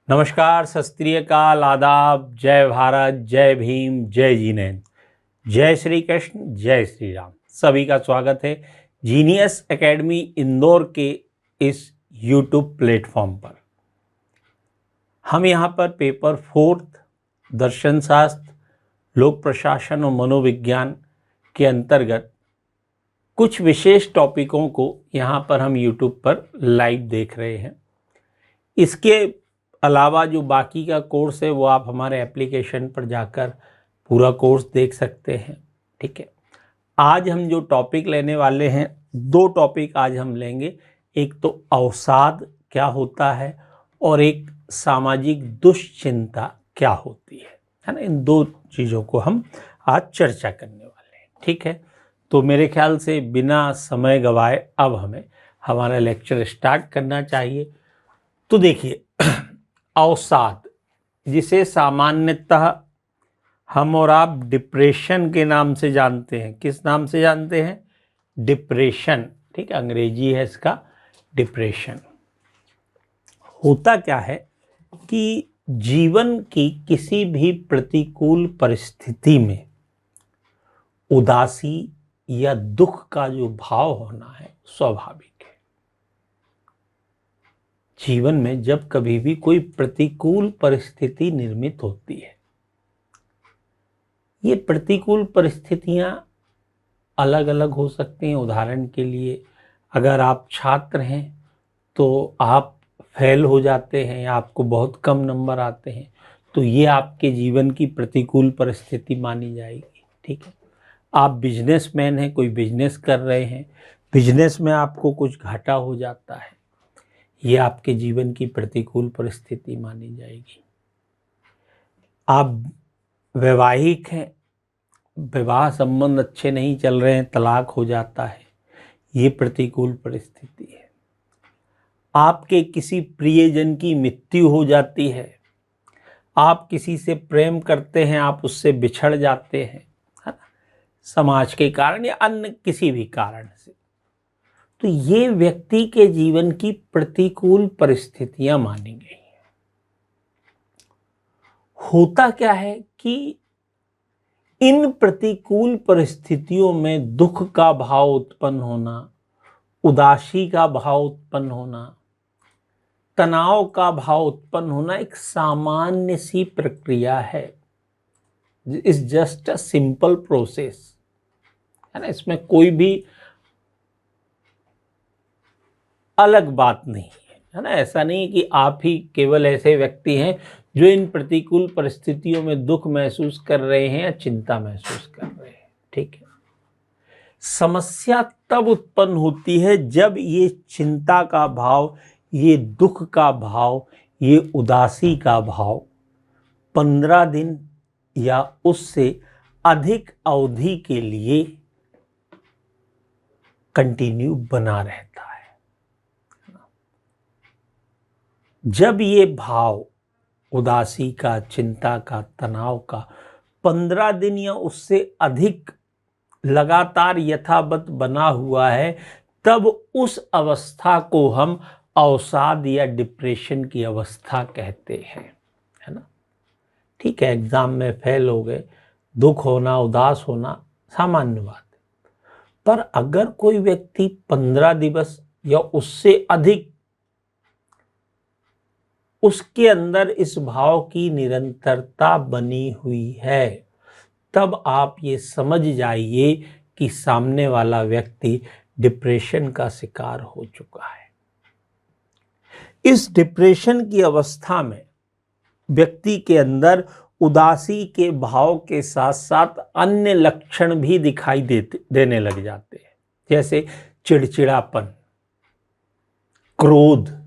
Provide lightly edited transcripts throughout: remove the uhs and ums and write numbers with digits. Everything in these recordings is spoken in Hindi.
नमस्कार, सत श्री अकाल, आदाब, जय भारत, जय भीम, जय जिनेंद्र, जय श्री कृष्ण, जय श्री राम। सभी का स्वागत है जीनियस एकेडमी इंदौर के इस यूट्यूब प्लेटफॉर्म पर। हम यहाँ पर पेपर 4th दर्शन शास्त्र, लोक प्रशासन और मनोविज्ञान के अंतर्गत कुछ विशेष टॉपिकों को यहाँ पर हम यूट्यूब पर लाइव देख रहे हैं। इसके अलावा जो बाकी का कोर्स है वो आप हमारे एप्लीकेशन पर जाकर पूरा कोर्स देख सकते हैं। ठीक है, आज हम जो टॉपिक लेने वाले हैं, दो टॉपिक आज हम लेंगे। एक तो अवसाद क्या होता है और एक सामाजिक दुश्चिंता क्या होती है ना। इन दो चीज़ों को हम आज चर्चा करने वाले हैं। ठीक है, तो मेरे ख्याल से बिना समय गवाए अब हमें हमारा लेक्चर स्टार्ट करना चाहिए। तो देखिए, अवसाद, जिसे सामान्यतः हम और आप डिप्रेशन के नाम से जानते हैं। किस नाम से जानते हैं? डिप्रेशन। ठीक है, अंग्रेजी है इसका डिप्रेशन। होता क्या है कि जीवन की किसी भी प्रतिकूल परिस्थिति में उदासी या दुख का जो भाव होना है स्वाभाविक है। जीवन में जब कभी भी कोई प्रतिकूल परिस्थिति निर्मित होती है, ये प्रतिकूल परिस्थितियां अलग अलग हो सकती हैं। उदाहरण के लिए, अगर आप छात्र हैं तो आप फेल हो जाते हैं या आपको बहुत कम नंबर आते हैं, तो ये आपके जीवन की प्रतिकूल परिस्थिति मानी जाएगी। ठीक है, आप बिजनेसमैन हैं, कोई बिजनेस कर रहे हैं, बिजनेस में आपको कुछ घाटा हो जाता है, ये आपके जीवन की प्रतिकूल परिस्थिति मानी जाएगी। आप वैवाहिक हैं, विवाह संबंध अच्छे नहीं चल रहे हैं, तलाक हो जाता है, ये प्रतिकूल परिस्थिति है। आपके किसी प्रियजन की मृत्यु हो जाती है, आप किसी से प्रेम करते हैं, आप उससे बिछड़ जाते हैं, है ना, समाज के कारण या अन्य किसी भी कारण से, तो ये व्यक्ति के जीवन की प्रतिकूल परिस्थितियां मानी गई हैं। होता क्या है कि इन प्रतिकूल परिस्थितियों में दुख का भाव उत्पन्न होना, उदासी का भाव उत्पन्न होना, तनाव का भाव उत्पन्न होना एक सामान्य सी प्रक्रिया है। It's just a simple process, है ना। इसमें कोई भी अलग बात नहीं है ना। ऐसा नहीं कि आप ही केवल ऐसे व्यक्ति हैं जो इन प्रतिकूल परिस्थितियों में दुख महसूस कर रहे हैं या चिंता महसूस कर रहे हैं। ठीक है, समस्या तब उत्पन्न होती है जब ये चिंता का भाव, ये दुख का भाव, ये उदासी का भाव 15 दिन या उससे अधिक अवधि के लिए कंटिन्यू बना रहता है। जब ये भाव उदासी का, चिंता का, तनाव का 15 दिन या उससे अधिक लगातार यथावत बना हुआ है, तब उस अवस्था को हम अवसाद या डिप्रेशन की अवस्था कहते हैं, है ना। ठीक है, एग्जाम में फेल हो गए, दुख होना, उदास होना सामान्य बात है। पर अगर कोई व्यक्ति 15 दिवस या उससे अधिक उसके अंदर इस भाव की निरंतरता बनी हुई है, तब आप ये समझ जाइए कि सामने वाला व्यक्ति डिप्रेशन का शिकार हो चुका है। इस डिप्रेशन की अवस्था में व्यक्ति के अंदर उदासी के भाव के साथ साथ अन्य लक्षण भी दिखाई देने लग जाते हैं, जैसे चिड़चिड़ापन, क्रोध,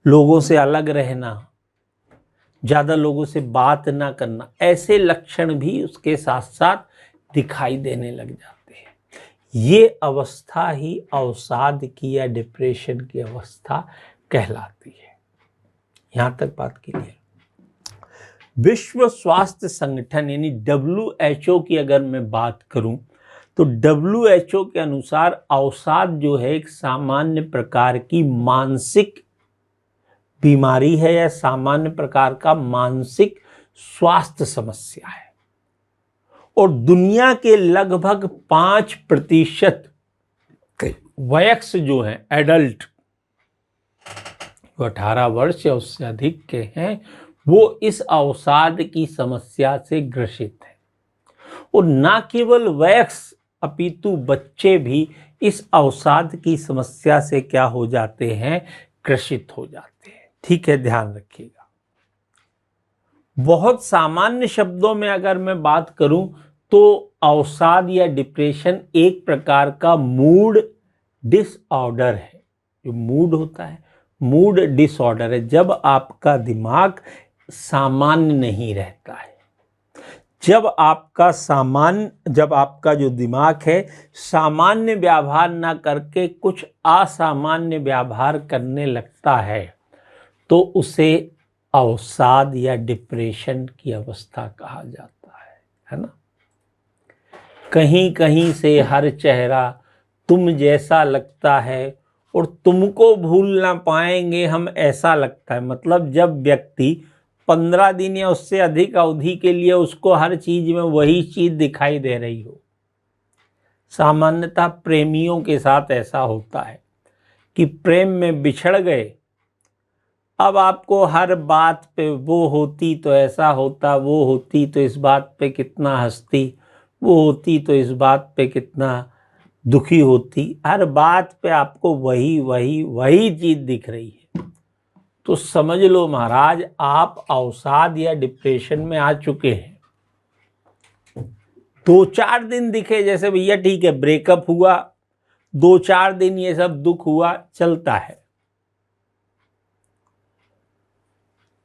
लोगों से अलग रहना, ज़्यादा लोगों से बात ना करना, ऐसे लक्षण भी उसके साथ साथ दिखाई देने लग जाते हैं। ये अवस्था ही अवसाद की या डिप्रेशन की अवस्था कहलाती है। यहाँ तक बात क्लियर। विश्व स्वास्थ्य संगठन यानी WHO की अगर मैं बात करूं तो WHO के अनुसार अवसाद जो है एक सामान्य प्रकार की मानसिक बीमारी है या सामान्य प्रकार का मानसिक स्वास्थ्य समस्या है। और दुनिया के लगभग 5% वयस्क जो हैं, एडल्ट, जो 18 वर्ष या उससे अधिक के हैं, वो इस अवसाद की समस्या से ग्रसित हैं। और न केवल वयस्क अपितु बच्चे भी इस अवसाद की समस्या से क्या हो जाते हैं, ग्रसित हो जाते हैं। ठीक है, ध्यान रखिएगा। बहुत सामान्य शब्दों में अगर मैं बात करूं तो अवसाद या डिप्रेशन एक प्रकार का मूड डिसऑर्डर है। जो मूड होता है, मूड डिसऑर्डर है, जब आपका दिमाग सामान्य नहीं रहता है, जब आपका जो दिमाग है सामान्य व्यवहार ना करके कुछ असामान्य व्यवहार करने लगता है, तो उसे अवसाद या डिप्रेशन की अवस्था कहा जाता है ना। कहीं कहीं से हर चेहरा तुम जैसा लगता है और तुमको भूल ना पाएंगे हम, ऐसा लगता है। मतलब जब व्यक्ति 15 दिन या उससे अधिक अवधि के लिए उसको हर चीज में वही चीज दिखाई दे रही हो। सामान्यतः प्रेमियों के साथ ऐसा होता है कि प्रेम में बिछड़ गए, अब आपको हर बात पे वो होती तो ऐसा होता, वो होती तो इस बात पे कितना हंसती, वो होती तो इस बात पे कितना दुखी होती, हर बात पे आपको वही चीज दिख रही है। तो समझ लो महाराज, आप अवसाद या डिप्रेशन में आ चुके हैं। 2-4 दिन दिखे, जैसे भैया ठीक है ब्रेकअप हुआ, 2-4 दिन ये सब दुख हुआ, चलता है।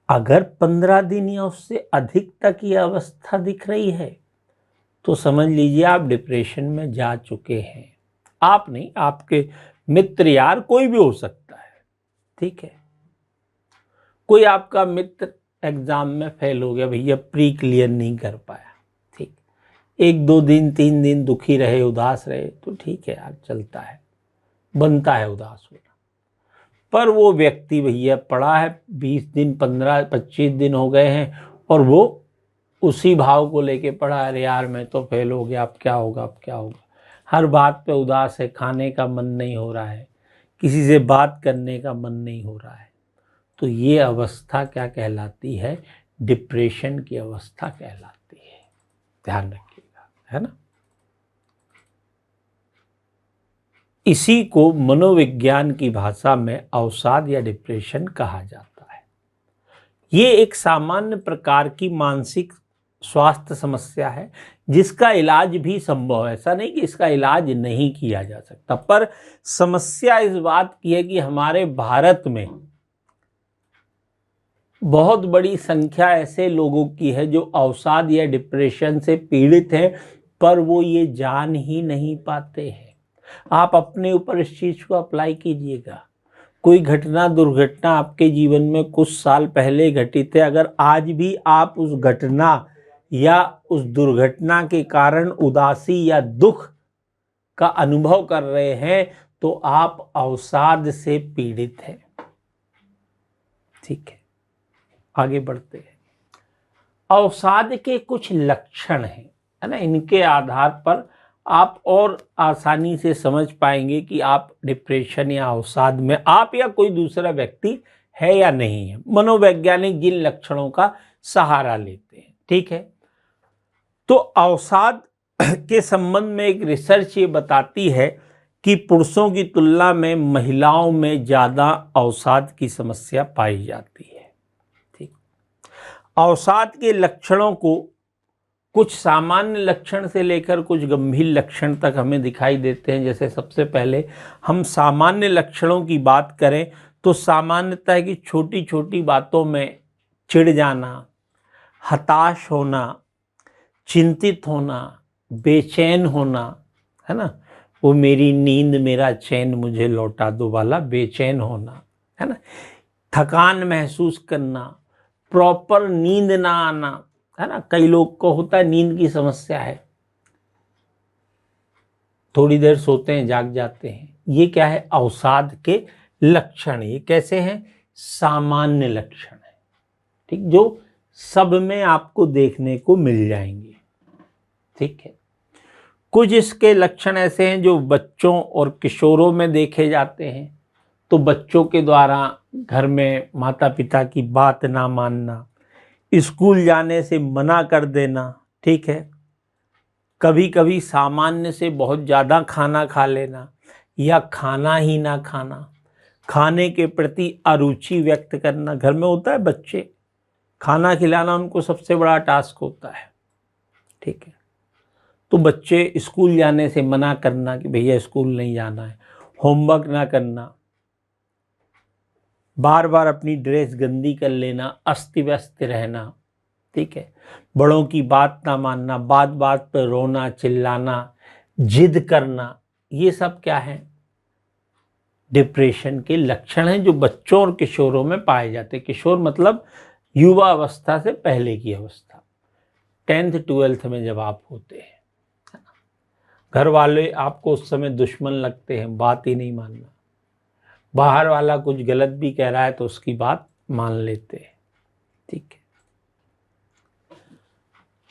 अगर 15 दिन या उससे अधिक तक ये अवस्था दिख रही है तो समझ लीजिए आप डिप्रेशन में जा चुके हैं। आप नहीं, आपके मित्र यार कोई भी हो सकता है। ठीक है, कोई आपका मित्र एग्जाम में फेल हो गया, भैया प्री क्लियर नहीं कर पाया, ठीक, 1-2 दिन 3 दिन दुखी रहे, उदास रहे, तो ठीक है यार, चलता है, बनता है उदास होना। पर वो व्यक्ति भैया पड़ा है, 20 दिन 15-25 दिन हो गए हैं और वो उसी भाव को लेके पड़ा है, अरे यार मैं तो फेल हो गया, अब क्या होगा, अब क्या होगा। हर बात पे उदास है, खाने का मन नहीं हो रहा है, किसी से बात करने का मन नहीं हो रहा है। तो ये अवस्था क्या कहलाती है, डिप्रेशन की अवस्था कहलाती है। ध्यान रखिएगा, है ना। इसी को मनोविज्ञान की भाषा में अवसाद या डिप्रेशन कहा जाता है। ये एक सामान्य प्रकार की मानसिक स्वास्थ्य समस्या है जिसका इलाज भी संभव है। ऐसा नहीं कि इसका इलाज नहीं किया जा सकता, पर समस्या इस बात की है कि हमारे भारत में बहुत बड़ी संख्या ऐसे लोगों की है जो अवसाद या डिप्रेशन से पीड़ित हैं, पर वो ये जान ही नहीं पाते हैं। आप अपने ऊपर इस चीज को अप्लाई कीजिएगा। कोई घटना दुर्घटना आपके जीवन में कुछ साल पहले घटित है, अगर आज भी आप उस घटना या उस दुर्घटना के कारण उदासी या दुख का अनुभव कर रहे हैं, तो आप अवसाद से पीड़ित हैं। ठीक है, आगे बढ़ते हैं। अवसाद के कुछ लक्षण हैं, है ना, इनके आधार पर आप और आसानी से समझ पाएंगे कि आप डिप्रेशन या अवसाद में आप या कोई दूसरा व्यक्ति है या नहीं है। मनोवैज्ञानिक जिन लक्षणों का सहारा लेते हैं, ठीक है। तो अवसाद के संबंध में एक रिसर्च ये बताती है कि पुरुषों की तुलना में महिलाओं में ज्यादा अवसाद की समस्या पाई जाती है। ठीक, अवसाद के लक्षणों को कुछ सामान्य लक्षण से लेकर कुछ गंभीर लक्षण तक हमें दिखाई देते हैं। जैसे सबसे पहले हम सामान्य लक्षणों की बात करें तो सामान्यतः है कि छोटी छोटी बातों में चिढ़ जाना, हताश होना, चिंतित होना, बेचैन होना, है ना, वो मेरी नींद मेरा चैन मुझे लौटा दो वाला बेचैन होना, है ना, थकान महसूस करना, प्रॉपर नींद ना आना, है ना, कई लोग को होता है नींद की समस्या है, थोड़ी देर सोते हैं जाग जाते हैं। ये क्या है, अवसाद के लक्षण। ये कैसे हैं सामान्य लक्षण है, ठीक, जो सब में आपको देखने को मिल जाएंगे। ठीक है, कुछ इसके लक्षण ऐसे हैं जो बच्चों और किशोरों में देखे जाते हैं। तो बच्चों के द्वारा घर में माता पिता की बात ना मानना, स्कूल जाने से मना कर देना, ठीक है, कभी कभी सामान्य से बहुत ज़्यादा खाना खा लेना या खाना ही ना खाना, खाने के प्रति अरुचि व्यक्त करना। घर में होता है, बच्चे खाना खिलाना उनको सबसे बड़ा टास्क होता है। ठीक है, तो बच्चे स्कूल जाने से मना करना कि भैया स्कूल नहीं जाना है, होमवर्क ना करना, बार बार अपनी ड्रेस गंदी कर लेना, अस्त व्यस्त रहना। ठीक है, बड़ों की बात ना मानना, बात बात पर रोना चिल्लाना, जिद करना, ये सब क्या है, डिप्रेशन के लक्षण हैं जो बच्चों और किशोरों में पाए जाते हैं। किशोर मतलब युवा अवस्था से पहले की अवस्था, 10th 12th में जब आप होते हैं। घर वाले आपको उस समय दुश्मन लगते हैं, बात ही नहीं मानना, बाहर वाला कुछ गलत भी कह रहा है तो उसकी बात मान लेते हैं। ठीक है,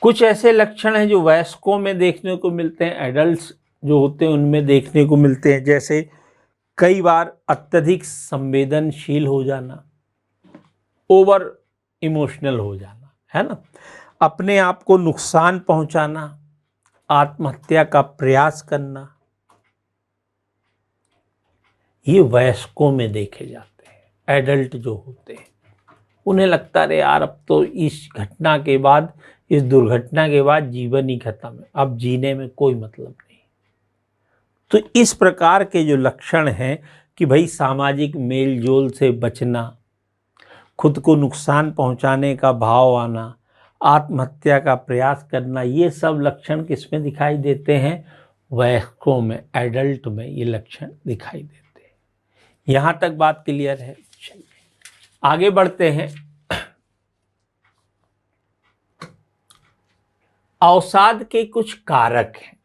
कुछ ऐसे लक्षण हैं जो वयस्कों में देखने को मिलते हैं, एडल्ट्स जो होते हैं उनमें देखने को मिलते हैं, जैसे कई बार अत्यधिक संवेदनशील हो जाना, ओवर इमोशनल हो जाना, है ना, अपने आप को नुकसान पहुंचाना, आत्महत्या का प्रयास करना, ये वयस्कों में देखे जाते हैं। एडल्ट जो होते हैं उन्हें लगता है यार अब तो इस घटना के बाद, इस दुर्घटना के बाद जीवन ही खत्म है, अब जीने में कोई मतलब नहीं। तो इस प्रकार के जो लक्षण हैं कि भाई सामाजिक मेल जोल से बचना, खुद को नुकसान पहुंचाने का भाव आना, आत्महत्या का प्रयास करना, ये सब लक्षण किसमें दिखाई देते हैं, वयस्कों में, एडल्ट में ये लक्षण दिखाई देते हैं। यहाँ तक बात क्लियर है। चलिए आगे बढ़ते हैं। अवसाद के कुछ कारक हैं।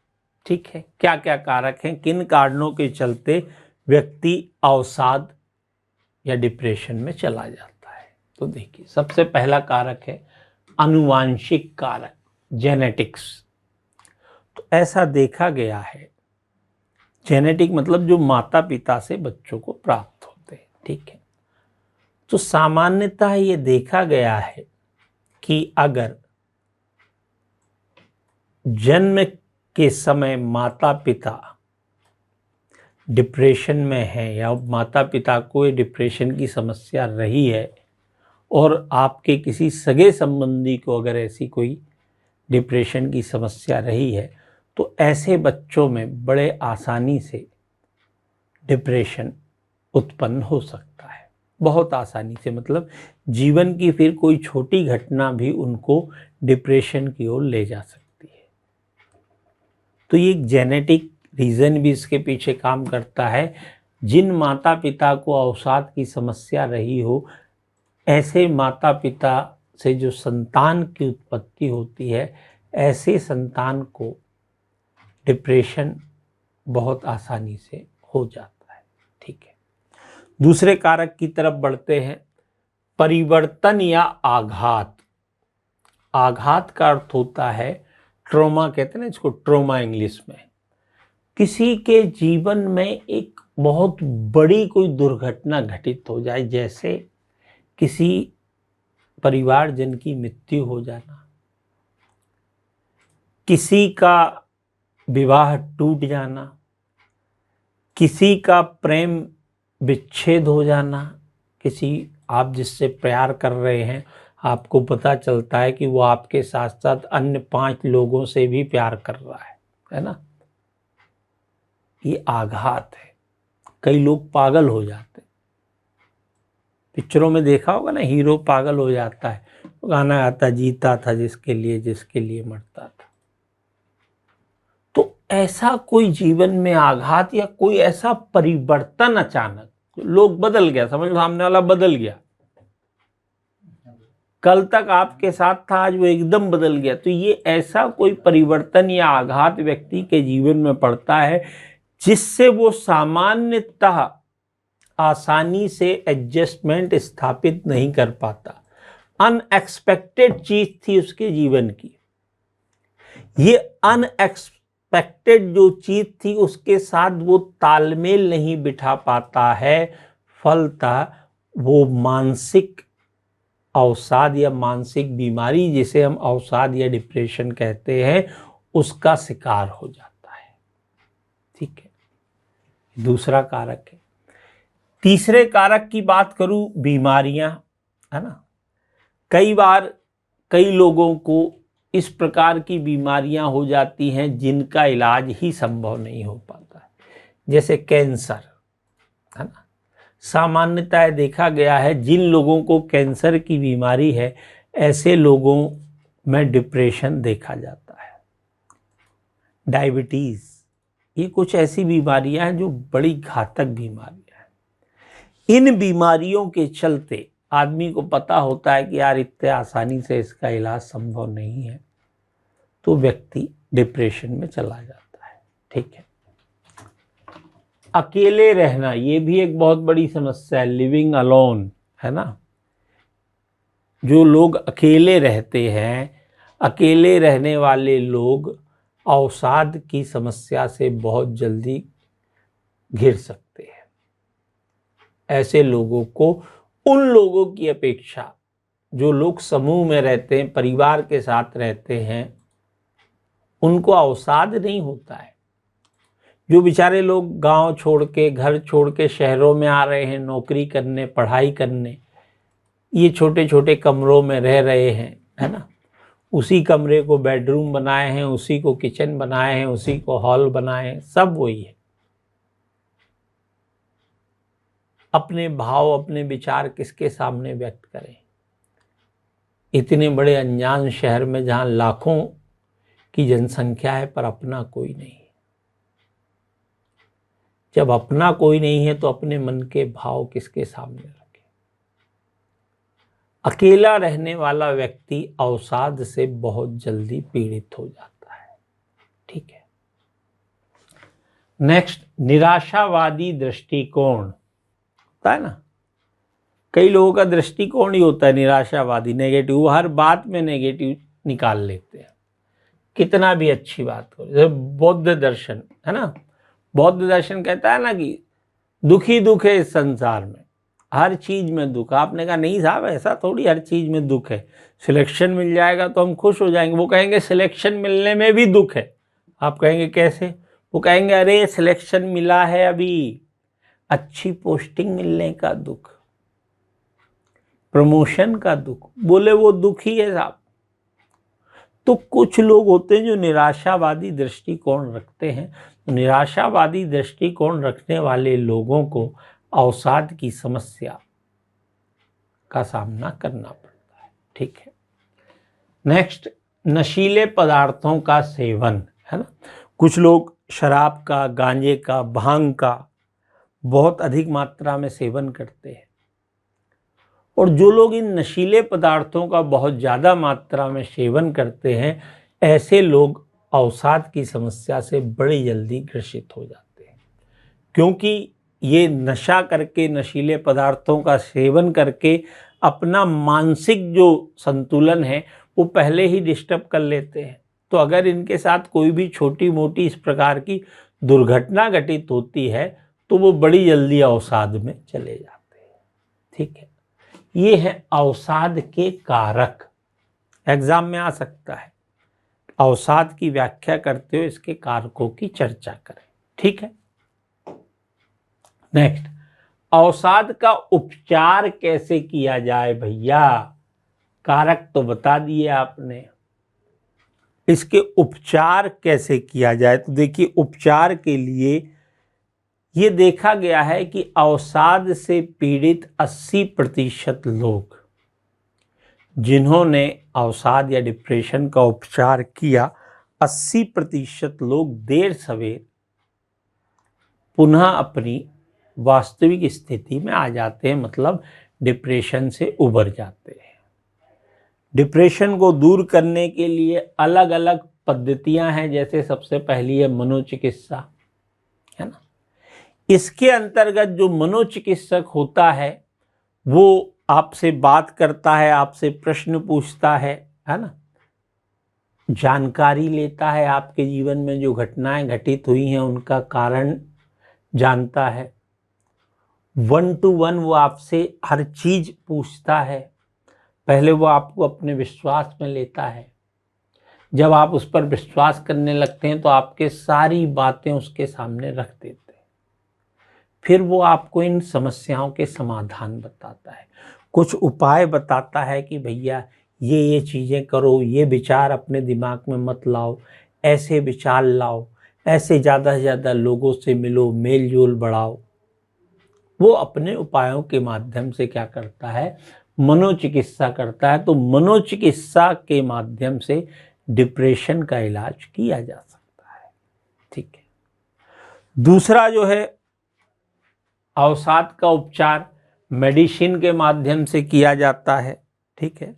ठीक है, क्या क्या कारक हैं, किन कारणों के चलते व्यक्ति अवसाद या डिप्रेशन में चला जाता है। तो देखिए, सबसे पहला कारक है आनुवांशिक कारक, जेनेटिक्स। तो ऐसा देखा गया है, जेनेटिक मतलब जो माता पिता से बच्चों को प्राप्त होते हैं। ठीक है, तो सामान्यतः ये देखा गया है कि अगर जन्म के समय माता पिता डिप्रेशन में है या माता पिता को ये डिप्रेशन की समस्या रही है और आपके किसी सगे संबंधी को अगर ऐसी कोई डिप्रेशन की समस्या रही है, तो ऐसे बच्चों में बड़े आसानी से डिप्रेशन उत्पन्न हो सकता है, बहुत आसानी से। मतलब जीवन की फिर कोई छोटी घटना भी उनको डिप्रेशन की ओर ले जा सकती है। तो ये एक जेनेटिक रीज़न भी इसके पीछे काम करता है। जिन माता पिता को अवसाद की समस्या रही हो, ऐसे माता पिता से जो संतान की उत्पत्ति होती है, ऐसे संतान को डिप्रेशन बहुत आसानी से हो जाता है। ठीक है, दूसरे कारक की तरफ बढ़ते हैं, परिवर्तन या आघात। आघात का अर्थ होता है ट्रॉमा, कहते हैं ना इसको, ट्रॉमा इंग्लिश में। किसी के जीवन में एक बहुत बड़ी कोई दुर्घटना घटित हो जाए, जैसे किसी परिवारजन की मृत्यु हो जाना, किसी का विवाह टूट जाना, किसी का प्रेम विच्छेद हो जाना, किसी आप जिससे प्यार कर रहे हैं आपको पता चलता है कि वो आपके साथ साथ अन्य 5 लोगों से भी प्यार कर रहा है ना, ये आघात है। कई लोग पागल हो जाते हैं, पिक्चरों में देखा होगा ना, हीरो पागल हो जाता है, गाना आता, जीता था जिसके लिए मरता था। तो ऐसा कोई जीवन में आघात या कोई ऐसा परिवर्तन अचानक, लोग बदल गया, समझ लो सामने वाला बदल गया, कल तक आपके साथ था आज वो एकदम बदल गया, तो ये ऐसा कोई परिवर्तन या आघात व्यक्ति के जीवन में पड़ता है जिससे वो सामान्यतः आसानी से एडजस्टमेंट स्थापित नहीं कर पाता। अनएक्सपेक्टेड चीज थी उसके जीवन की। ये अनएक्सपेक्टेड जो चीज थी उसके साथ वो तालमेल नहीं बिठा पाता है, फलतः वो मानसिक अवसाद या मानसिक बीमारी, जिसे हम अवसाद या डिप्रेशन कहते हैं, उसका शिकार हो जाता है। ठीक है, दूसरा कारक है। तीसरे कारक की बात करूं, बीमारियां, है ना। कई बार कई लोगों को इस प्रकार की बीमारियां हो जाती हैं जिनका इलाज ही संभव नहीं हो पाता है, जैसे कैंसर, है ना। सामान्यतः देखा गया है जिन लोगों को कैंसर की बीमारी है, ऐसे लोगों में डिप्रेशन देखा जाता है। डायबिटीज, ये कुछ ऐसी बीमारियां हैं जो बड़ी घातक बीमारियां हैं। इन बीमारियों के चलते आदमी को पता होता है कि यार इतने आसानी से इसका इलाज संभव नहीं है, तो व्यक्ति डिप्रेशन में चला जाता है। ठीक है। अकेले रहना, ये भी एक बहुत बड़ी समस्या है, लिविंग अलोन, है ना। जो लोग अकेले रहते हैं, अकेले रहने वाले लोग अवसाद की समस्या से बहुत जल्दी घिर सकते हैं। ऐसे लोगों को उन लोगों की अपेक्षा जो लोग समूह में रहते हैं, परिवार के साथ रहते हैं, उनको अवसाद नहीं होता है। जो बेचारे लोग गांव छोड़ के, घर छोड़ के शहरों में आ रहे हैं नौकरी करने, पढ़ाई करने, ये छोटे छोटे कमरों में रह रहे हैं, है ना। उसी कमरे को बेडरूम बनाए हैं, उसी को किचन बनाए हैं, उसी को हॉल बनाए हैं, सब वही है। अपने भाव, अपने विचार किसके सामने व्यक्त करें। इतने बड़े अनजान शहर में जहां लाखों की जनसंख्या है पर अपना कोई नहीं। जब अपना कोई नहीं है तो अपने मन के भाव किसके सामने रखें। अकेला रहने वाला व्यक्ति अवसाद से बहुत जल्दी पीड़ित हो जाता है। ठीक है। नेक्स्ट, निराशावादी दृष्टिकोण होता है ना। कई लोगों का दृष्टिकोण ही होता है निराशावादी, नेगेटिव। वो हर बात में नेगेटिव निकाल लेते हैं, कितना भी अच्छी बात हो। जैसे बौद्ध दर्शन, है ना। बौद्ध दर्शन कहता है ना कि दुख ही दुख है इस संसार में, हर चीज में दुख। आपने कहा नहीं साहब, ऐसा थोड़ी हर चीज में दुख है। सिलेक्शन मिल जाएगा तो हम खुश हो जाएंगे। वो कहेंगे सिलेक्शन मिलने में भी दुख है। आप कहेंगे कैसे? वो कहेंगे अरे सिलेक्शन मिला है, अभी अच्छी पोस्टिंग मिलने का दुख, प्रमोशन का दुख। बोले वो दुख ही है साहब। तो कुछ लोग होते हैं जो निराशावादी दृष्टिकोण रखते हैं। निराशावादी दृष्टिकोण रखने वाले लोगों को अवसाद की समस्या का सामना करना पड़ता है। ठीक है। नेक्स्ट, नशीले पदार्थों का सेवन, है ना। कुछ लोग शराब का, गांजे का, भांग का बहुत अधिक मात्रा में सेवन करते हैं। और जो लोग इन नशीले पदार्थों का बहुत ज़्यादा मात्रा में सेवन करते हैं, ऐसे लोग अवसाद की समस्या से बड़ी जल्दी ग्रसित हो जाते हैं। क्योंकि ये नशा करके, नशीले पदार्थों का सेवन करके अपना मानसिक जो संतुलन है वो पहले ही डिस्टर्ब कर लेते हैं। तो अगर इनके साथ कोई भी छोटी मोटी इस प्रकार की दुर्घटना घटित होती है तो वो बड़ी जल्दी अवसाद में चले जाते हैं। ठीक है। ये है अवसाद के कारक, एग्जाम में आ सकता है। अवसाद की व्याख्या करते हुए इसके कारकों की चर्चा करें। ठीक है। नेक्स्ट, अवसाद का उपचार कैसे किया जाए भैया? कारक तो बता दिए आपने, इसके उपचार कैसे किया जाए? तो देखिए, उपचार के लिए ये देखा गया है कि अवसाद से पीड़ित 80% लोग जिन्होंने अवसाद या डिप्रेशन का उपचार किया, 80% लोग देर सवेर पुनः अपनी वास्तविक स्थिति में आ जाते हैं, मतलब डिप्रेशन से उबर जाते हैं। डिप्रेशन को दूर करने के लिए अलग अलग पद्धतियां हैं। जैसे सबसे पहली है मनोचिकित्सा, है ना। इसके अंतर्गत जो मनोचिकित्सक होता है वो आपसे बात करता है, आपसे प्रश्न पूछता है ना, जानकारी लेता है, आपके जीवन में जो घटनाएं घटित हुई हैं उनका कारण जानता है। 1 to 1 वो आपसे हर चीज पूछता है। पहले वो आपको अपने विश्वास में लेता है। जब आप उस पर विश्वास करने लगते हैं तो आपके सारी बातें उसके सामने रख देते हैं। फिर वो आपको इन समस्याओं के समाधान बताता है, कुछ उपाय बताता है कि भैया ये चीज़ें करो, ये विचार अपने दिमाग में मत लाओ, ऐसे विचार लाओ, ऐसे ज़्यादा से ज़्यादा लोगों से मिलो, मेल जोल बढ़ाओ। वो अपने उपायों के माध्यम से क्या करता है, मनोचिकित्सा करता है। तो मनोचिकित्सा के माध्यम से डिप्रेशन का इलाज किया जा सकता है। ठीक है। दूसरा जो है अवसाद का उपचार मेडिसिन के माध्यम से किया जाता है। ठीक है।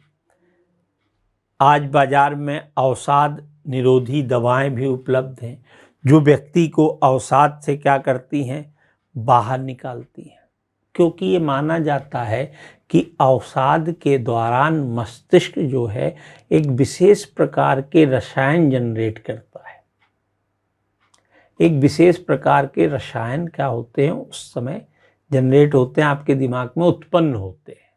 आज बाजार में अवसाद निरोधी दवाएं भी उपलब्ध हैं जो व्यक्ति को अवसाद से क्या करती हैं, बाहर निकालती हैं। क्योंकि ये माना जाता है कि अवसाद के दौरान मस्तिष्क जो है एक विशेष प्रकार के रसायन जनरेट करता है। एक विशेष प्रकार के रसायन क्या होते हैं, उस समय जनरेट होते हैं, आपके दिमाग में उत्पन्न होते हैं।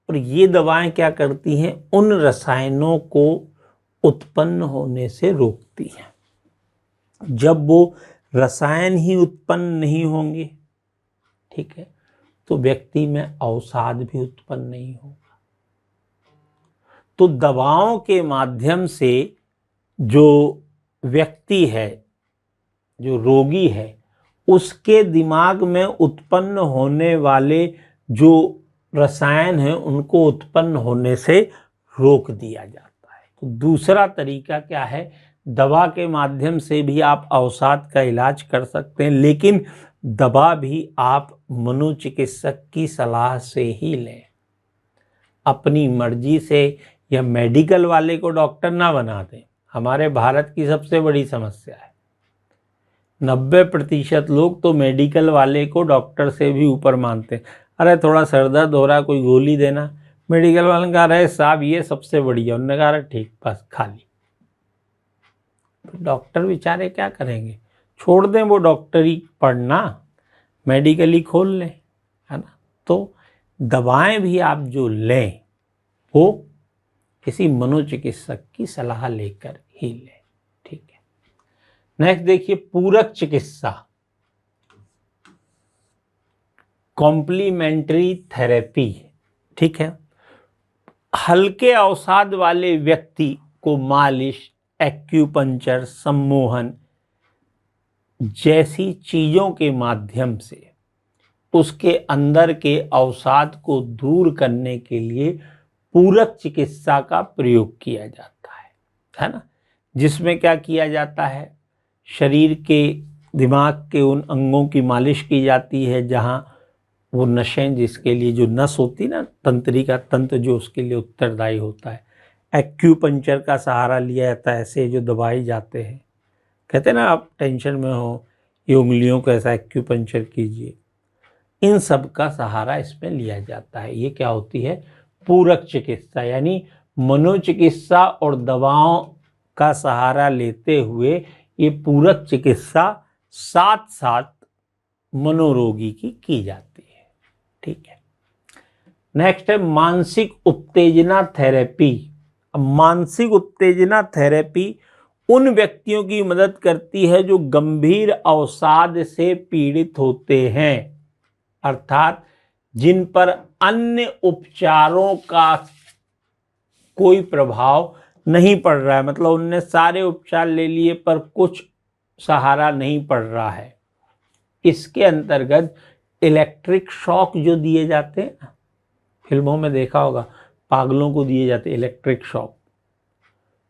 और ये दवाएं क्या करती हैं, उन रसायनों को उत्पन्न होने से रोकती हैं। जब वो रसायन ही उत्पन्न नहीं होंगे, ठीक है, तो व्यक्ति में अवसाद भी उत्पन्न नहीं होगा। तो दवाओं के माध्यम से जो व्यक्ति है, जो रोगी है, उसके दिमाग में उत्पन्न होने वाले जो रसायन हैं उनको उत्पन्न होने से रोक दिया जाता है। तो दूसरा तरीका क्या है, दवा के माध्यम से भी आप अवसाद का इलाज कर सकते हैं, लेकिन दवा भी आप मनोचिकित्सक की सलाह से ही लें। अपनी मर्जी से या मेडिकल वाले को डॉक्टर ना बना दें। हमारे भारत की सबसे बड़ी समस्या है, 90% लोग तो मेडिकल वाले को डॉक्टर से भी ऊपर मानते हैं। अरे थोड़ा सर दर्द हो रहा, कोई गोली देना, मेडिकल वाले ने कहा अरे साहब ये सबसे बढ़िया, उन्होंने कहा ठीक बस खा ली। तो डॉक्टर बेचारे क्या करेंगे, छोड़ दें वो डॉक्टरी पढ़ना, मेडिकली खोल लें, है ना। तो दवाएं भी आप जो लें वो किसी मनोचिकित्सक की सलाह लेकर ही लें। ठीक है। नेक्स्ट देखिए, पूरक चिकित्सा, कॉम्प्लीमेंट्री थेरेपी। ठीक है। हल्के अवसाद वाले व्यक्ति को मालिश, एक्यूपंक्चर, सम्मोहन जैसी चीजों के माध्यम से उसके अंदर के अवसाद को दूर करने के लिए पूरक चिकित्सा का प्रयोग किया जाता है ना। जिसमें क्या किया जाता है, शरीर के, दिमाग के उन अंगों की मालिश की जाती है जहां वो नसें, जिसके लिए जो नस होती ना, तंत्रिका तंत्र जो उसके लिए उत्तरदायी होता है। एक्यूपंक्चर का सहारा लिया जाता है, ऐसे जो दबाए जाते हैं, कहते हैं ना आप टेंशन में हो, ये उंगलियों को ऐसा एक्यूपंक्चर कीजिए, इन सब का सहारा इसमें लिया जाता है। ये क्या होती है, पूरक चिकित्सा, यानी मनोचिकित्सा और दवाओं का सहारा लेते हुए ये पूरक चिकित्सा साथ साथ मनोरोगी की जाती है। ठीक है। नेक्स्ट है मानसिक उत्तेजना थेरेपी। मानसिक उत्तेजना थेरेपी उन व्यक्तियों की मदद करती है जो गंभीर अवसाद से पीड़ित होते हैं, अर्थात जिन पर अन्य उपचारों का कोई प्रभाव नहीं पड़ रहा है, मतलब उनने सारे उपचार ले लिए पर कुछ सहारा नहीं पड़ रहा है। इसके अंतर्गत इलेक्ट्रिक शॉक जो दिए जाते हैं ना, फिल्मों में देखा होगा, पागलों को दिए जाते इलेक्ट्रिक शॉक।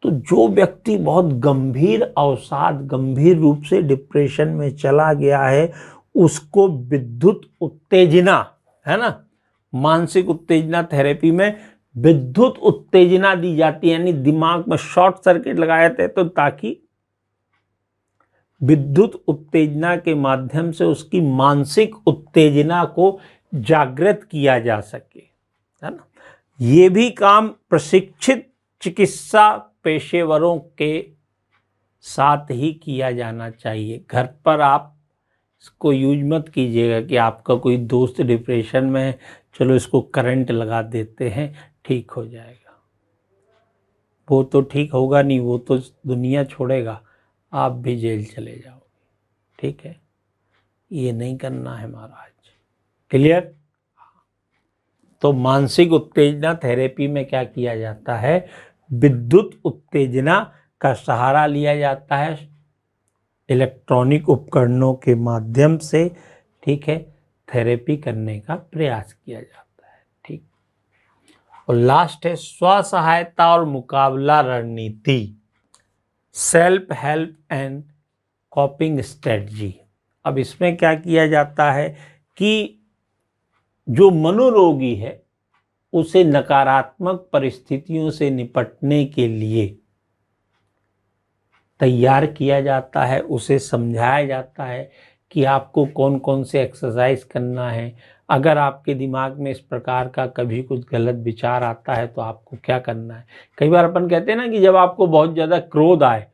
तो जो व्यक्ति बहुत गंभीर अवसाद, गंभीर रूप से डिप्रेशन में चला गया है, उसको विद्युत उत्तेजना, है ना, मानसिक उत्तेजना थेरेपी में विद्युत उत्तेजना दी जाती है, यानी दिमाग में शॉर्ट सर्किट लगाए जाते हैं तो ताकि विद्युत उत्तेजना के माध्यम से उसकी मानसिक उत्तेजना को जागृत किया जा सके, है ना। ये भी काम प्रशिक्षित चिकित्सा पेशेवरों के साथ ही किया जाना चाहिए। घर पर आप इसको यूज मत कीजिएगा कि आपका कोई दोस्त डिप्रेशन में है, चलो इसको करंट लगा देते हैं ठीक हो जाएगा। वो तो ठीक होगा नहीं, वो तो दुनिया छोड़ेगा, आप भी जेल चले जाओगे। ठीक है, ये नहीं करना है महाराज। क्लियर। तो मानसिक उत्तेजना थेरेपी में क्या किया जाता है, विद्युत उत्तेजना का सहारा लिया जाता है, इलेक्ट्रॉनिक उपकरणों के माध्यम से, ठीक है, थेरेपी करने का प्रयास किया जाता है। ठीक। और लास्ट है स्व सहायता और मुकाबला रणनीति, सेल्फ हेल्प एंड कॉपिंग स्ट्रेटजी। अब इसमें क्या किया जाता है कि जो मनोरोगी है उसे नकारात्मक परिस्थितियों से निपटने के लिए तैयार किया जाता है, उसे समझाया जाता है कि आपको कौन कौन से एक्सरसाइज करना है। अगर आपके दिमाग में इस प्रकार का कभी कुछ गलत विचार आता है तो आपको क्या करना है। कई बार अपन कहते हैं ना कि जब आपको बहुत ज़्यादा क्रोध आए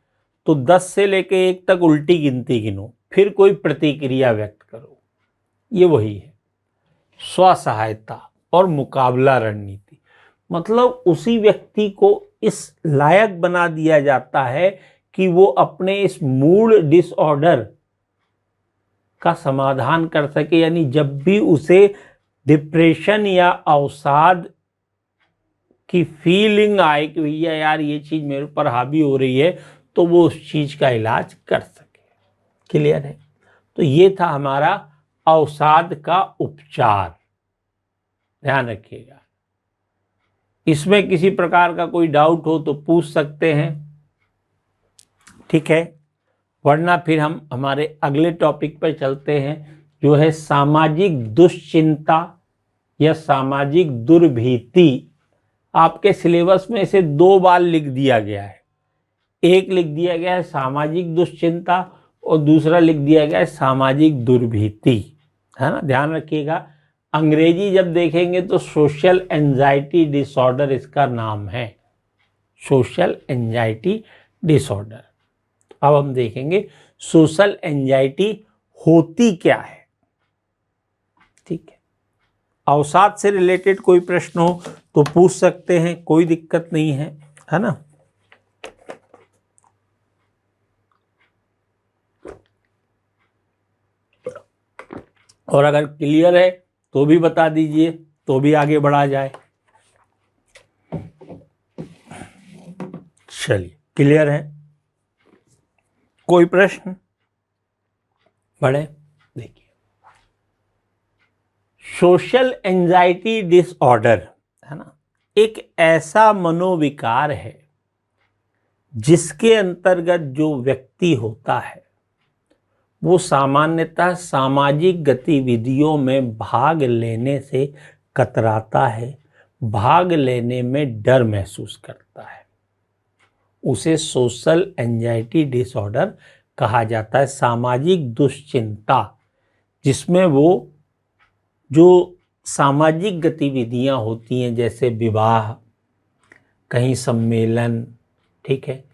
तो 10 से लेके 1 तक उल्टी गिनती गिनो, फिर कोई प्रतिक्रिया व्यक्त करो। ये वही है स्व सहायता और मुकाबला रणनीति। मतलब उसी व्यक्ति को इस लायक बना दिया जाता है कि वो अपने इस मूड डिसऑर्डर का समाधान कर सके। यानी जब भी उसे डिप्रेशन या अवसाद की फीलिंग आए कि भैया यार ये चीज़ मेरे ऊपर हावी हो रही है, तो वो उस चीज़ का इलाज कर सके। क्लियर है। तो ये था हमारा अवसाद का उपचार, ध्यान रखिएगा। इसमें किसी प्रकार का कोई डाउट हो तो पूछ सकते हैं, ठीक है, वरना फिर हम हमारे अगले टॉपिक पर चलते हैं जो है सामाजिक दुश्चिंता या सामाजिक दुर्भीति। आपके सिलेबस में इसे 2 बार लिख दिया गया है। एक लिख दिया गया है सामाजिक दुश्चिंता और दूसरा लिख दिया गया है सामाजिक दुर्भीति, है ना। ध्यान रखिएगा। अंग्रेजी जब देखेंगे तो सोशल एंजाइटी डिसऑर्डर इसका नाम है, सोशल एंजाइटी डिसऑर्डर। अब हम देखेंगे सोशल एंजाइटी होती क्या है। ठीक है, अवसाद से रिलेटेड कोई प्रश्न हो तो पूछ सकते हैं, कोई दिक्कत नहीं है ना। और अगर क्लियर है तो भी बता दीजिए, तो भी आगे बढ़ा जाए। चलिए, क्लियर है, कोई प्रश्न? बढ़े। देखिए, सोशल एंजाइटी डिसऑर्डर, है ना, एक ऐसा मनोविकार है जिसके अंतर्गत जो व्यक्ति होता है वो सामान्यतः सामाजिक गतिविधियों में भाग लेने से कतराता है, भाग लेने में डर महसूस करता है। उसे सोशल एंजाइटी डिसऑर्डर कहा जाता है, सामाजिक दुश्चिंता, जिसमें वो जो सामाजिक गतिविधियां होती हैं जैसे विवाह, कहीं सम्मेलन, ठीक है,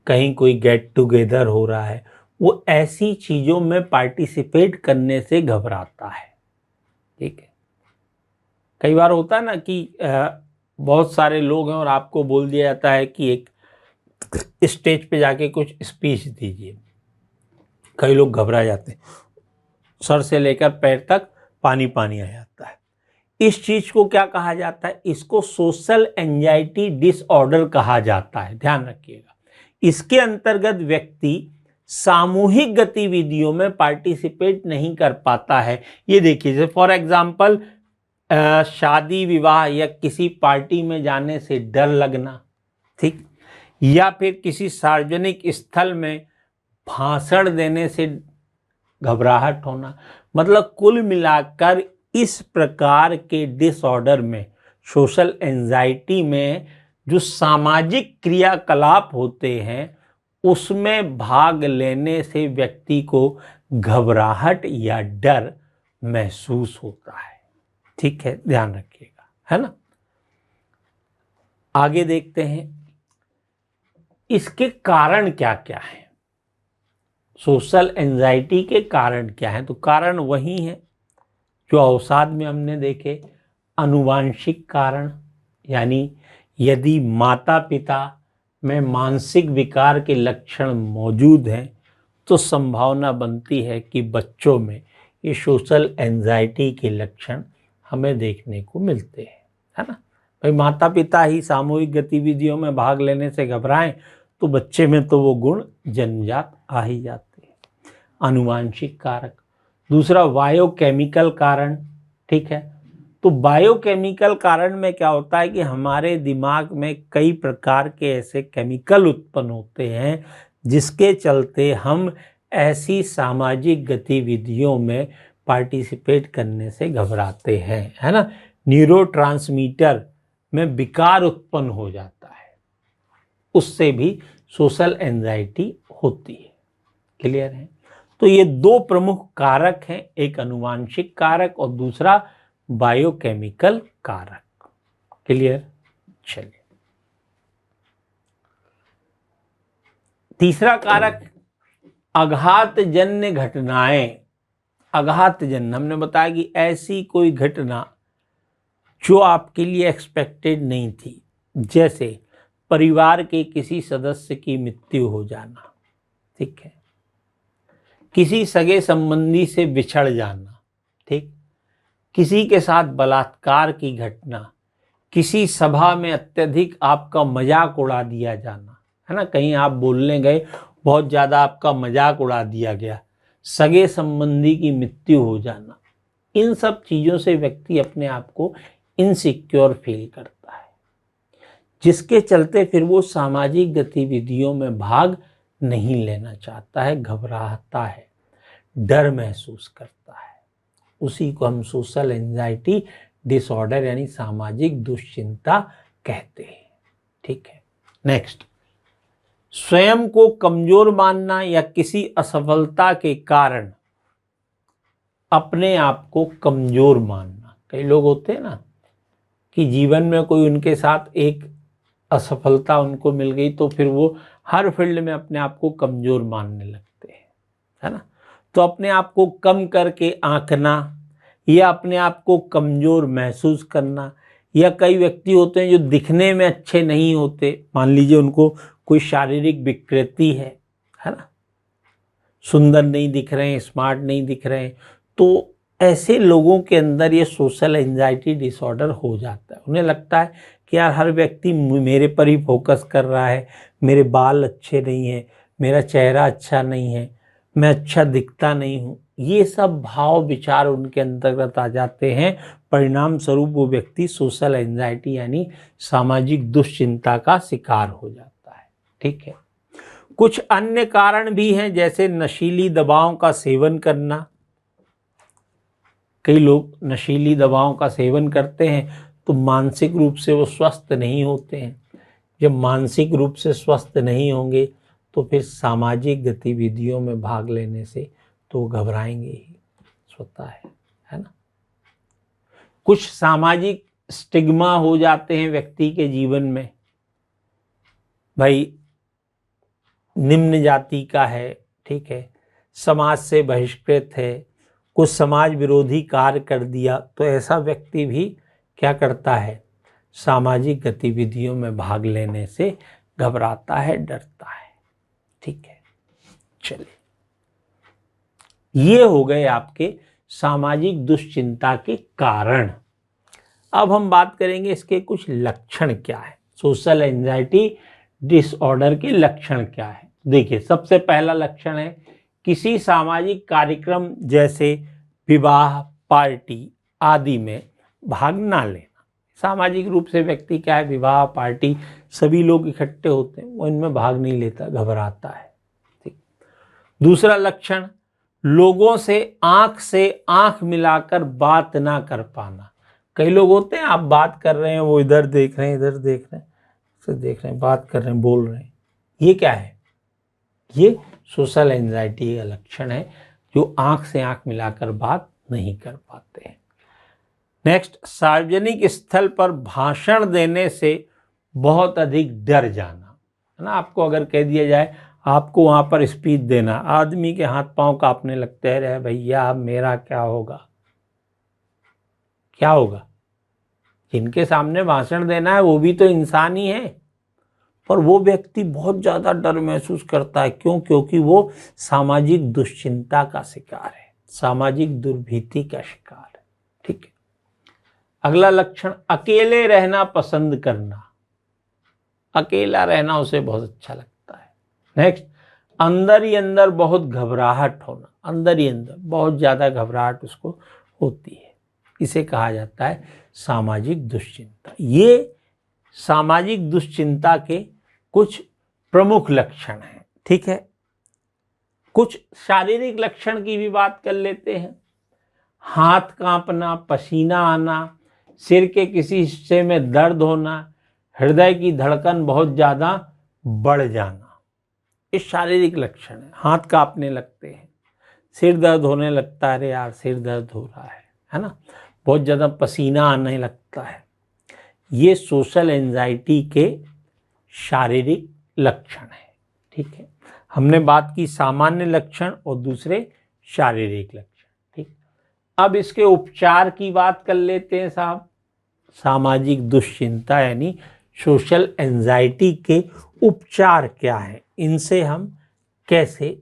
कहीं कोई गेट टुगेदर हो रहा है, वो ऐसी चीज़ों में पार्टिसिपेट करने से घबराता है। ठीक है, कई बार होता है ना कि बहुत सारे लोग हैं और आपको बोल दिया जाता है कि एक स्टेज पे जाके कुछ स्पीच दीजिए। कई लोग घबरा जाते हैं, सर से लेकर पैर तक पानी पानी आ जाता है। इस चीज़ को क्या कहा जाता है? इसको सोशल एंजाइटी डिसऑर्डर कहा जाता है, ध्यान रखिएगा। इसके अंतर्गत व्यक्ति सामूहिक गतिविधियों में पार्टिसिपेट नहीं कर पाता है। ये देखिए, फॉर एग्जाम्पल शादी विवाह या किसी पार्टी में जाने से डर लगना, ठीक, या फिर किसी सार्वजनिक स्थल में भाषण देने से घबराहट होना। मतलब कुल मिलाकर इस प्रकार के डिसऑर्डर में, सोशल एंजाइटी में, जो सामाजिक क्रियाकलाप होते हैं उसमें भाग लेने से व्यक्ति को घबराहट या डर महसूस होता है। ठीक है, ध्यान रखिएगा, है ना। आगे देखते हैं इसके कारण क्या क्या हैं। सोशल एंजाइटी के कारण क्या है, तो कारण वही है जो अवसाद में हमने देखे। आनुवांशिक कारण, यानी यदि माता पिता में मानसिक विकार के लक्षण मौजूद हैं तो संभावना बनती है कि बच्चों में ये सोशल एंजाइटी के लक्षण हमें देखने को मिलते हैं, है ना। भाई माता पिता ही सामूहिक गतिविधियों में भाग लेने से घबराएं तो बच्चे में तो वो गुण जन्मजात आ ही जाते हैं। आनुवांशिक कारक। दूसरा बायोकेमिकल कारण, ठीक है। तो बायोकेमिकल कारण में क्या होता है कि हमारे दिमाग में कई प्रकार के ऐसे केमिकल उत्पन्न होते हैं जिसके चलते हम ऐसी सामाजिक गतिविधियों में पार्टिसिपेट करने से घबराते हैं, है ना। न्यूरोट्रांसमीटर में विकार उत्पन्न हो जाता है, उससे भी सोशल एंजाइटी होती है। क्लियर है। तो ये दो प्रमुख कारक हैं, एक आनुवांशिक कारक और दूसरा बायोकेमिकल कारक। क्लियर। चलिए, तीसरा कारक आघातजन्य घटनाएं। आघातजन्य हमने बताया कि ऐसी कोई घटना जो आपके लिए एक्सपेक्टेड नहीं थी, जैसे परिवार के किसी सदस्य की मृत्यु हो जाना, ठीक है, किसी सगे संबंधी से बिछड़ जाना, ठीक, किसी के साथ बलात्कार की घटना, किसी सभा में अत्यधिक आपका मजाक उड़ा दिया जाना, है ना, कहीं आप बोलने गए बहुत ज़्यादा आपका मजाक उड़ा दिया गया, सगे संबंधी की मृत्यु हो जाना। इन सब चीज़ों से व्यक्ति अपने आप को इनसिक्योर फील करता है, जिसके चलते फिर वो सामाजिक गतिविधियों में भाग नहीं लेना चाहता है, घबराता है, डर महसूस करता है। उसी को हम सोशल एंजाइटी डिसऑर्डर यानी सामाजिक दुश्चिंता कहते हैं। ठीक है। नेक्स्ट, स्वयं को कमजोर मानना या किसी असफलता के कारण अपने आप को कमजोर मानना। कई लोग होते हैं ना कि जीवन में कोई उनके साथ एक असफलता उनको मिल गई तो फिर वो हर फील्ड में अपने आप को कमजोर मानने लगते हैं, है ना। तो अपने आप को कम करके आंकना या अपने आप को कमजोर महसूस करना, या कई व्यक्ति होते हैं जो दिखने में अच्छे नहीं होते, मान लीजिए उनको कोई शारीरिक विकृति है ना, सुंदर नहीं दिख रहे हैं, स्मार्ट नहीं दिख रहे हैं, तो ऐसे लोगों के अंदर ये सोशल एंजाइटी डिसऑर्डर हो जाता है। उन्हें लगता है कि यार हर व्यक्ति मेरे पर ही फोकस कर रहा है, मेरे बाल अच्छे नहीं हैं, मेरा चेहरा अच्छा नहीं है, मैं अच्छा दिखता नहीं हूँ। ये सब भाव विचार उनके अंतर्गत आ जाते हैं। परिणाम स्वरूप वो व्यक्ति सोशल एंजाइटी यानी सामाजिक दुश्चिंता का शिकार हो जाता है। ठीक है। कुछ अन्य कारण भी हैं, जैसे नशीली दवाओं का सेवन करना। कई लोग नशीली दवाओं का सेवन करते हैं तो मानसिक रूप से वो स्वस्थ नहीं होते हैं। जब मानसिक रूप से स्वस्थ नहीं होंगे तो फिर सामाजिक गतिविधियों में भाग लेने से तो घबराएंगे ही, स्वतः है ना। कुछ सामाजिक स्टिग्मा हो जाते हैं व्यक्ति के जीवन में, भाई निम्न जाति का है, ठीक है, समाज से बहिष्कृत है, कुछ समाज विरोधी कार्य कर दिया, तो ऐसा व्यक्ति भी क्या करता है, सामाजिक गतिविधियों में भाग लेने से घबराता है, डरता है। ठीक है। चलिए, ये हो गए आपके सामाजिक दुश्चिंता के कारण। अब हम बात करेंगे इसके कुछ लक्षण क्या है, सोशल एंजाइटी डिसऑर्डर के लक्षण क्या है। देखिए, सबसे पहला लक्षण है किसी सामाजिक कार्यक्रम जैसे विवाह, पार्टी आदि में भाग ना लेना। सामाजिक रूप से व्यक्ति क्या है, विवाह, पार्टी, सभी लोग इकट्ठे होते हैं, वो इनमें भाग नहीं लेता, घबराता है। ठीक। दूसरा लक्षण, लोगों से आंख मिलाकर बात ना कर पाना। कई लोग होते हैं, आप बात कर रहे हैं, वो इधर देख रहे हैं, इधर देख रहे हैं, से देख रहे हैं, बात कर रहे हैं, बोल रहे हैं, ये क्या है, ये सोशल एंजाइटी का लक्षण है, जो आंख से आंख मिलाकर बात नहीं कर पाते हैं। नेक्स्ट, सार्वजनिक स्थल पर भाषण देने से बहुत अधिक डर जाना, है ना। आपको अगर कह दिया जाए आपको वहाँ पर स्पीच देना, आदमी के हाथ पांव कांपने लगते हैं, रहे भैया मेरा क्या होगा, क्या होगा। जिनके सामने भाषण देना है वो भी तो इंसान ही है, पर वो व्यक्ति बहुत ज़्यादा डर महसूस करता है। क्यों? क्योंकि वो सामाजिक दुश्चिंता का शिकार है, सामाजिक दुर्भीति का शिकार है। ठीक है। अगला लक्षण, अकेले रहना पसंद करना, अकेला रहना उसे बहुत अच्छा लगता है। नेक्स्ट, अंदर ही अंदर बहुत घबराहट होना, अंदर ही अंदर बहुत ज़्यादा घबराहट उसको होती है, इसे कहा जाता है सामाजिक दुश्चिंता। ये सामाजिक दुश्चिंता के कुछ प्रमुख लक्षण हैं। ठीक है। कुछ शारीरिक लक्षण की भी बात कर लेते हैं। हाथ कांपना, पसीना आना, सिर के किसी हिस्से में दर्द होना, हृदय की धड़कन बहुत ज़्यादा बढ़ जाना, ये शारीरिक लक्षण है। हाथ कांपने लगते हैं, सिर दर्द होने लगता है, अरे यार सिर दर्द हो रहा है ना, बहुत ज़्यादा पसीना आने लगता है, ये सोशल एंजाइटी के शारीरिक लक्षण है। ठीक है। हमने बात की सामान्य लक्षण और दूसरे शारीरिक लक्षण। ठीक। अब इसके उपचार की बात कर लेते हैं साहब। सामाजिक दुश्चिंता यानी सोशल एंजाइटी के उपचार क्या है, इनसे हम कैसे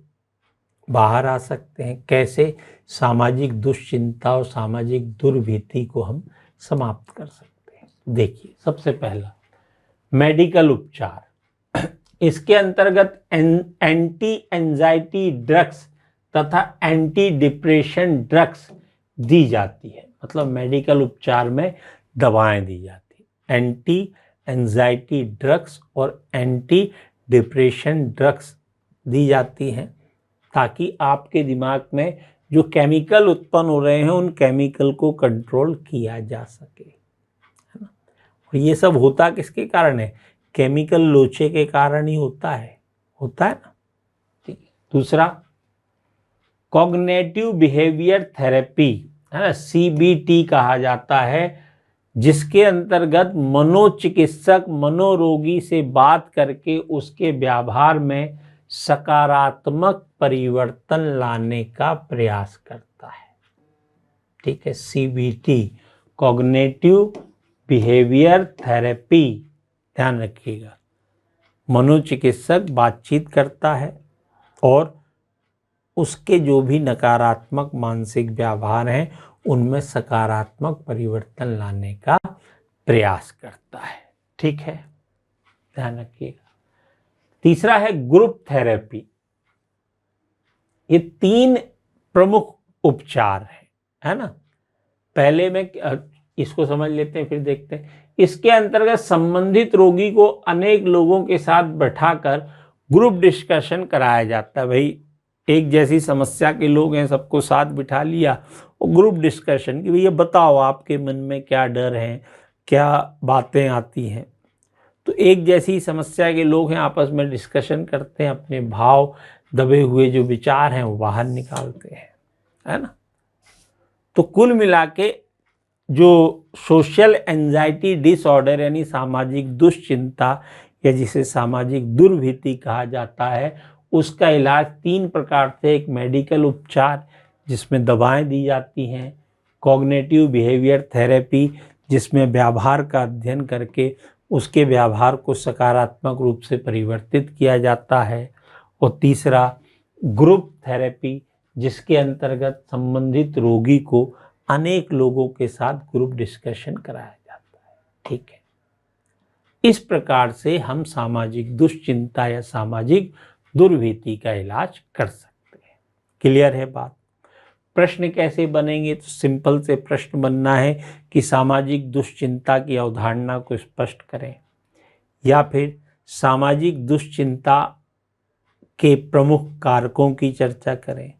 बाहर आ सकते हैं, कैसे सामाजिक दुश्चिंता और सामाजिक दुर्भीति को हम समाप्त कर सकते हैं। देखिए, सबसे पहला मेडिकल उपचार। इसके अंतर्गत एंटी एंजाइटी ड्रग्स तथा एंटी डिप्रेशन ड्रग्स दी जाती है। मतलब मेडिकल उपचार में दवाएं दी जाती है, एंटी एंजाइटी ड्रग्स और एंटी डिप्रेशन ड्रग्स दी जाती हैं, ताकि आपके दिमाग में जो केमिकल उत्पन्न हो रहे हैं उन केमिकल को कंट्रोल किया जा सके, है ना। और ये सब होता किसके कारण है? केमिकल लोचे के कारण ही होता है ना। ठीक है। दूसरा, कॉग्निटिव बिहेवियर थेरेपी, है ना, CBT कहा जाता है, जिसके अंतर्गत मनोचिकित्सक मनोरोगी से बात करके उसके व्यवहार में सकारात्मक परिवर्तन लाने का प्रयास करता है। ठीक है। CBT, कॉग्निटिव बिहेवियर थेरेपी, ध्यान रखिएगा। मनोचिकित्सक बातचीत करता है और उसके जो भी नकारात्मक मानसिक व्यवहार हैं उनमें सकारात्मक परिवर्तन लाने का प्रयास करता है। ठीक है, ध्यान रखिएगा। तीसरा है ग्रुप थेरेपी। ये 3 प्रमुख उपचार है ना। पहले में इसको समझ लेते हैं, फिर देखते हैं। इसके अंतर्गत संबंधित रोगी को अनेक लोगों के साथ बैठाकर ग्रुप डिस्कशन कराया जाता है। भाई एक जैसी समस्या के लोग हैं, सबको साथ बिठा लिया और ग्रुप डिस्कशन कि भैया बताओ आपके मन में क्या डर हैं, क्या बातें आती हैं। तो एक जैसी समस्या के लोग हैं, आपस में डिस्कशन करते हैं, अपने भाव दबे हुए जो विचार हैं वो बाहर निकालते हैं, है ना। तो कुल मिला के जो सोशल एंजाइटी डिसऑर्डर यानी सामाजिक दुश्चिंता या जिसे सामाजिक दुर्भीति कहा जाता है, उसका इलाज 3 प्रकार से। एक मेडिकल उपचार जिसमें दवाएं दी जाती हैं, कॉग्निटिव बिहेवियर थेरेपी जिसमें व्यवहार का अध्ययन करके उसके व्यवहार को सकारात्मक रूप से परिवर्तित किया जाता है, और तीसरा ग्रुप थेरेपी जिसके अंतर्गत संबंधित रोगी को अनेक लोगों के साथ ग्रुप डिस्कशन कराया जाता है। ठीक है। इस प्रकार से हम सामाजिक दुश्चिंता या सामाजिक दुर्भीति का इलाज कर सकते हैं। क्लियर है बात? प्रश्न कैसे बनेंगे? तो सिंपल से प्रश्न बनना है कि सामाजिक दुश्चिंता की अवधारणा को स्पष्ट करें, या फिर सामाजिक दुश्चिंता के प्रमुख कारकों की चर्चा करें,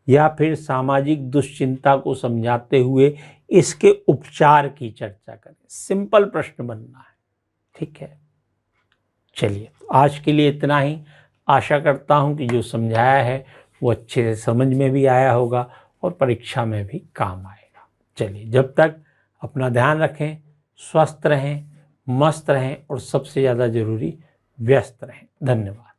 या फिर सामाजिक दुश्चिंता को समझाते हुए इसके उपचार की चर्चा करें। सिंपल प्रश्न बनना है। ठीक है, चलिए आज के लिए इतना ही। आशा करता हूँ कि जो समझाया है वो अच्छे से समझ में भी आया होगा और परीक्षा में भी काम आएगा। चलिए, जब तक अपना ध्यान रखें, स्वस्थ रहें, मस्त रहें और सबसे ज़्यादा ज़रूरी व्यस्त रहें। धन्यवाद।